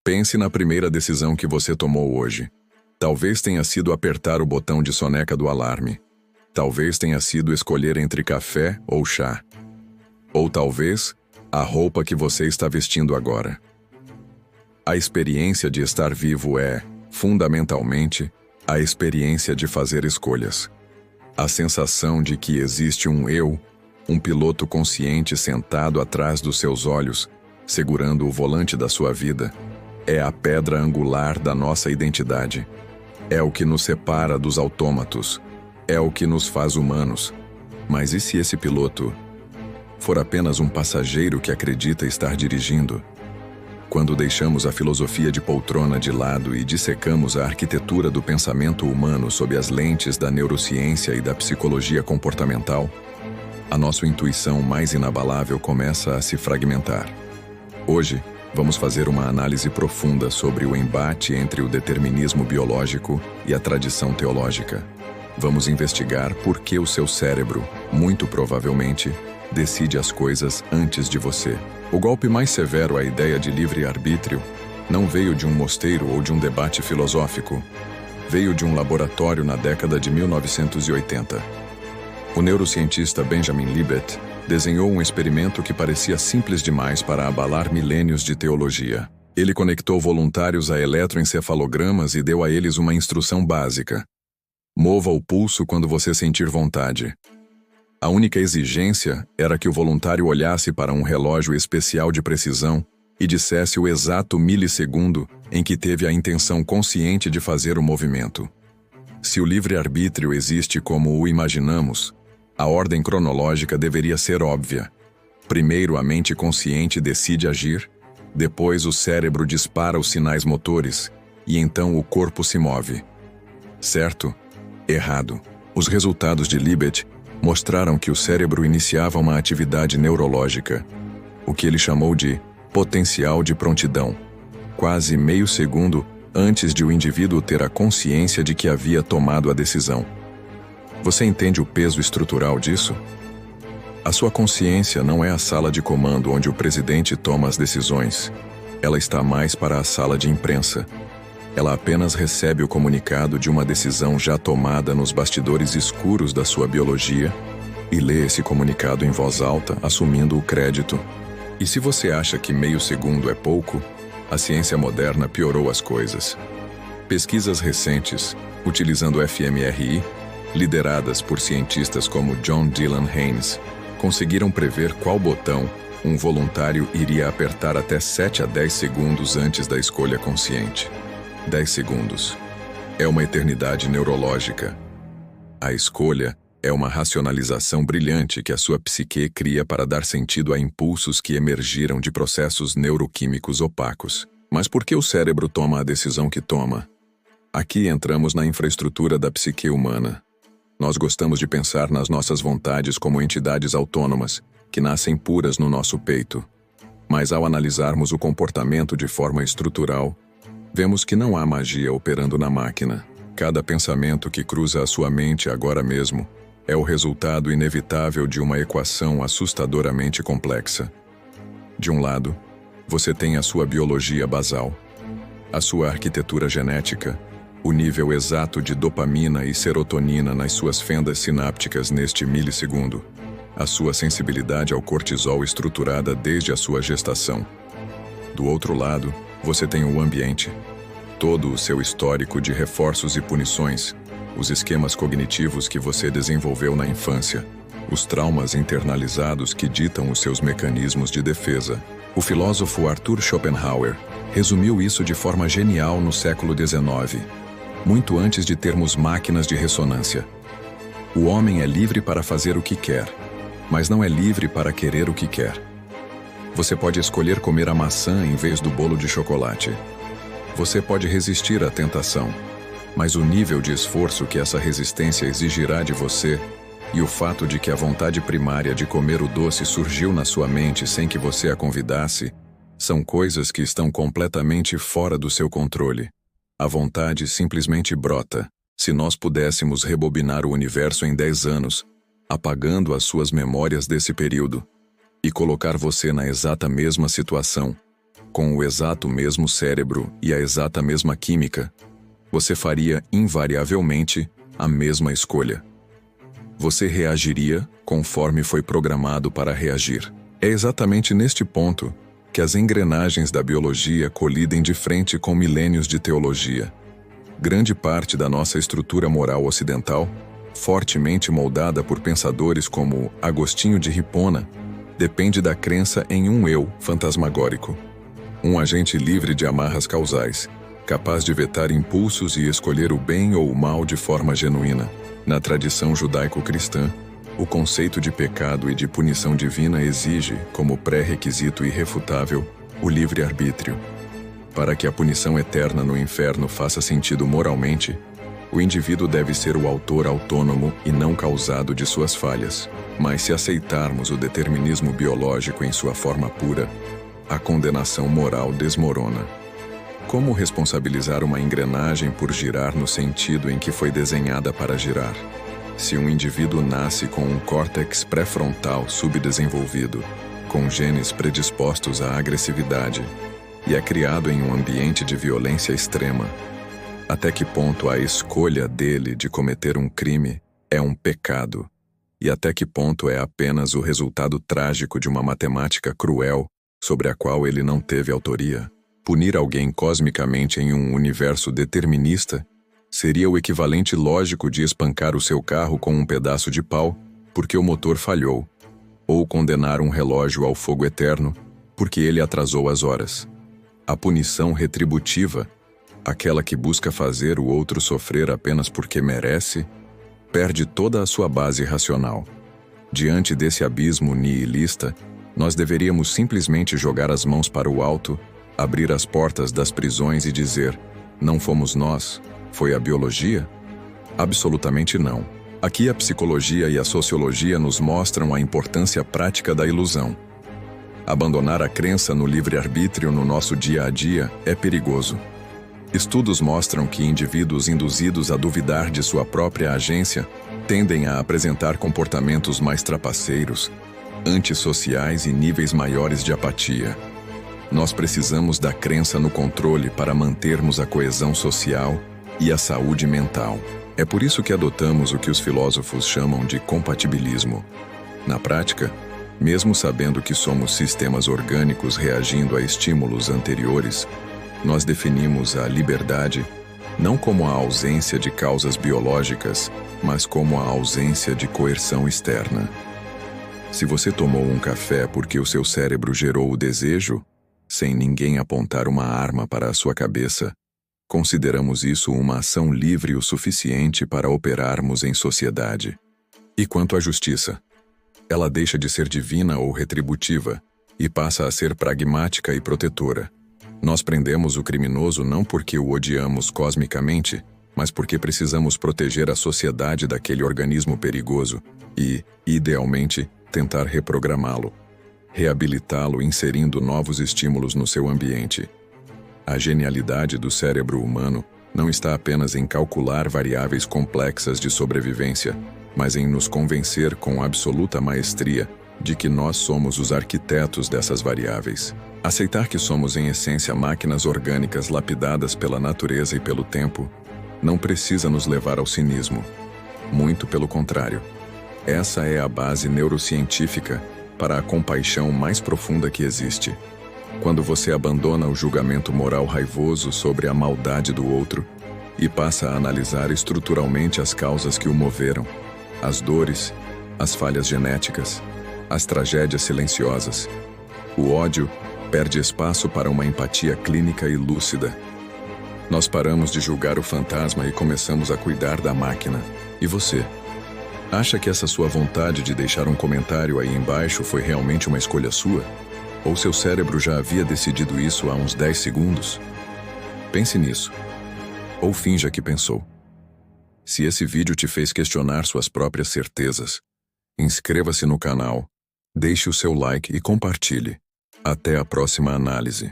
Pense na primeira decisão que você tomou hoje. Talvez tenha sido apertar o botão de soneca do alarme. Talvez tenha sido escolher entre café ou chá. Ou talvez a roupa que você está vestindo agora. A experiência de estar vivo é, fundamentalmente, a experiência de fazer escolhas. A sensação de que existe um eu, um piloto consciente sentado atrás dos seus olhos, segurando o volante da sua vida, é a pedra angular da nossa identidade. É o que nos separa dos autômatos. É o que nos faz humanos. Mas e se esse piloto for apenas um passageiro que acredita estar dirigindo? Quando deixamos a filosofia de poltrona de lado e dissecamos a arquitetura do pensamento humano sob as lentes da neurociência e da psicologia comportamental, a nossa intuição mais inabalável começa a se fragmentar. Hoje, vamos fazer uma análise profunda sobre o embate entre o determinismo biológico e a tradição teológica. Vamos investigar por que o seu cérebro, muito provavelmente, decide as coisas antes de você. O golpe mais severo à ideia de livre-arbítrio não veio de um mosteiro ou de um debate filosófico. Veio de um laboratório na década de 1980. O neurocientista Benjamin Libet desenhou um experimento que parecia simples demais para abalar milênios de teologia. Ele conectou voluntários a eletroencefalogramas e deu a eles uma instrução básica. Mova o pulso quando você sentir vontade. A única exigência era que o voluntário olhasse para um relógio especial de precisão e dissesse o exato milissegundo em que teve a intenção consciente de fazer o movimento. Se o livre-arbítrio existe como o imaginamos, a ordem cronológica deveria ser óbvia. Primeiro a mente consciente decide agir, depois o cérebro dispara os sinais motores e então o corpo se move. Certo? Errado. Os resultados de Libet mostraram que o cérebro iniciava uma atividade neurológica, o que ele chamou de potencial de prontidão, quase meio segundo antes de o indivíduo ter a consciência de que havia tomado a decisão. Você entende o peso estrutural disso? A sua consciência não é a sala de comando onde o presidente toma as decisões. Ela está mais para a sala de imprensa. Ela apenas recebe o comunicado de uma decisão já tomada nos bastidores escuros da sua biologia e lê esse comunicado em voz alta, assumindo o crédito. E se você acha que meio segundo é pouco, a ciência moderna piorou as coisas. Pesquisas recentes, utilizando o fMRI, lideradas por cientistas como John Dylan Haynes, conseguiram prever qual botão um voluntário iria apertar até 7 a 10 segundos antes da escolha consciente. 10 segundos. É uma eternidade neurológica. A escolha é uma racionalização brilhante que a sua psique cria para dar sentido a impulsos que emergiram de processos neuroquímicos opacos. Mas por que o cérebro toma a decisão que toma? Aqui entramos na infraestrutura da psique humana. Nós gostamos de pensar nas nossas vontades como entidades autônomas, que nascem puras no nosso peito. Mas ao analisarmos o comportamento de forma estrutural, vemos que não há magia operando na máquina. Cada pensamento que cruza a sua mente agora mesmo é o resultado inevitável de uma equação assustadoramente complexa. De um lado, você tem a sua biologia basal, a sua arquitetura genética, o nível exato de dopamina e serotonina nas suas fendas sinápticas neste milissegundo, a sua sensibilidade ao cortisol estruturada desde a sua gestação. Do outro lado, você tem o ambiente, todo o seu histórico de reforços e punições, os esquemas cognitivos que você desenvolveu na infância, os traumas internalizados que ditam os seus mecanismos de defesa. O filósofo Arthur Schopenhauer resumiu isso de forma genial no século XIX, muito antes de termos máquinas de ressonância. O homem é livre para fazer o que quer, mas não é livre para querer o que quer. Você pode escolher comer a maçã em vez do bolo de chocolate. Você pode resistir à tentação, mas o nível de esforço que essa resistência exigirá de você e o fato de que a vontade primária de comer o doce surgiu na sua mente sem que você a convidasse, são coisas que estão completamente fora do seu controle. A vontade simplesmente brota. Se nós pudéssemos rebobinar o universo em 10 anos, apagando as suas memórias desse período, e colocar você na exata mesma situação, com o exato mesmo cérebro e a exata mesma química, você faria invariavelmente a mesma escolha. Você reagiria conforme foi programado para reagir. É exatamente neste ponto que as engrenagens da biologia colidem de frente com milênios de teologia. Grande parte da nossa estrutura moral ocidental, fortemente moldada por pensadores como Agostinho de Hipona, depende da crença em um eu fantasmagórico. Um agente livre de amarras causais, capaz de vetar impulsos e escolher o bem ou o mal de forma genuína. Na tradição judaico-cristã, o conceito de pecado e de punição divina exige, como pré-requisito irrefutável, o livre-arbítrio. Para que a punição eterna no inferno faça sentido moralmente, o indivíduo deve ser o autor autônomo e não causado de suas falhas. Mas se aceitarmos o determinismo biológico em sua forma pura, a condenação moral desmorona. Como responsabilizar uma engrenagem por girar no sentido em que foi desenhada para girar? Se um indivíduo nasce com um córtex pré-frontal subdesenvolvido, com genes predispostos à agressividade, e é criado em um ambiente de violência extrema, até que ponto a escolha dele de cometer um crime é um pecado? E até que ponto é apenas o resultado trágico de uma matemática cruel sobre a qual ele não teve autoria? Punir alguém cosmicamente em um universo determinista seria o equivalente lógico de espancar o seu carro com um pedaço de pau porque o motor falhou, ou condenar um relógio ao fogo eterno porque ele atrasou as horas. A punição retributiva, aquela que busca fazer o outro sofrer apenas porque merece, perde toda a sua base racional. Diante desse abismo nihilista, nós deveríamos simplesmente jogar as mãos para o alto, abrir as portas das prisões e dizer: não fomos nós, foi a biologia? Absolutamente não. Aqui a psicologia e a sociologia nos mostram a importância prática da ilusão. Abandonar a crença no livre-arbítrio no nosso dia a dia é perigoso. Estudos mostram que indivíduos induzidos a duvidar de sua própria agência tendem a apresentar comportamentos mais trapaceiros, antissociais e níveis maiores de apatia. Nós precisamos da crença no controle para mantermos a coesão social e a saúde mental. É por isso que adotamos o que os filósofos chamam de compatibilismo. Na prática, mesmo sabendo que somos sistemas orgânicos reagindo a estímulos anteriores, nós definimos a liberdade não como a ausência de causas biológicas, mas como a ausência de coerção externa. Se você tomou um café porque o seu cérebro gerou o desejo, sem ninguém apontar uma arma para a sua cabeça, consideramos isso uma ação livre o suficiente para operarmos em sociedade. E quanto à justiça? Ela deixa de ser divina ou retributiva e passa a ser pragmática e protetora. Nós prendemos o criminoso não porque o odiamos cosmicamente, mas porque precisamos proteger a sociedade daquele organismo perigoso e, idealmente, tentar reprogramá-lo, reabilitá-lo inserindo novos estímulos no seu ambiente. A genialidade do cérebro humano não está apenas em calcular variáveis complexas de sobrevivência, mas em nos convencer com absoluta maestria de que nós somos os arquitetos dessas variáveis. Aceitar que somos em essência máquinas orgânicas lapidadas pela natureza e pelo tempo não precisa nos levar ao cinismo. Muito pelo contrário. Essa é a base neurocientífica para a compaixão mais profunda que existe. Quando você abandona o julgamento moral raivoso sobre a maldade do outro e passa a analisar estruturalmente as causas que o moveram, as dores, as falhas genéticas, as tragédias silenciosas, o ódio perde espaço para uma empatia clínica e lúcida. Nós paramos de julgar o fantasma e começamos a cuidar da máquina. E você? Acha que essa sua vontade de deixar um comentário aí embaixo foi realmente uma escolha sua? Ou seu cérebro já havia decidido isso há uns 10 segundos? Pense nisso. Ou finja que pensou. Se esse vídeo te fez questionar suas próprias certezas, inscreva-se no canal, deixe o seu like e compartilhe. Até a próxima análise.